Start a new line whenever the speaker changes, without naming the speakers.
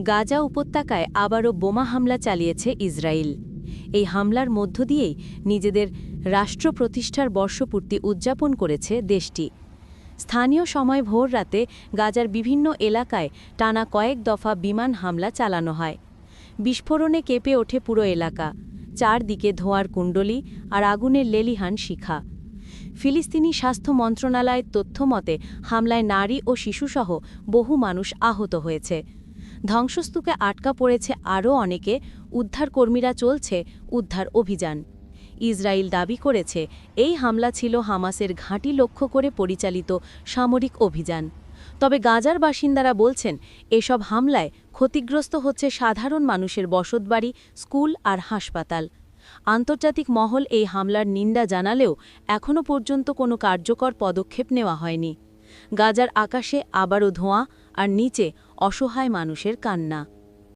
গাজা উপত্যকায় আবারও বোমা হামলা চালিয়েছে ইসরায়েল। এই হামলার মধ্য দিয়েই নিজেদের রাষ্ট্র প্রতিষ্ঠার বর্ষপূর্তি উদযাপন করেছে দেশটি। স্থানীয় সময় ভোর রাতে গাজার বিভিন্ন এলাকায় টানা কয়েক দফা বিমান হামলা চালানো হয়। বিস্ফোরণে কেঁপে ওঠে পুরো এলাকা, চারদিকে ধোঁয়ার কুণ্ডলী আর আগুনের লেলিহান শিখা। ফিলিস্তিনি স্বাস্থ্য মন্ত্রণালয়ের তথ্যমতে হামলায় নারী ও শিশুসহ বহু মানুষ আহত হয়েছে। ধ্বংসস্তূপে আটকা পড়েছে আরও অনেকে, উদ্ধারকর্মীরা চলছে উদ্ধার অভিযান। ইসরায়েল দাবি করেছে এই হামলা ছিল হামাসের ঘাঁটি লক্ষ্য করে পরিচালিত সামরিক অভিযান। তবে গাজার বাসিন্দারা বলছেন এসব হামলায় ক্ষতিগ্রস্ত হচ্ছে সাধারণ মানুষের বসতবাড়ি, স্কুল আর হাসপাতাল। আন্তর্জাতিক মহল এই হামলার নিন্দা জানালেও এখনও পর্যন্ত কোনো কার্যকর পদক্ষেপ নেওয়া হয়নি। গাজার আকাশে আবারও ধোঁয়া আর নিচে অসহায় মানুষের কান্না।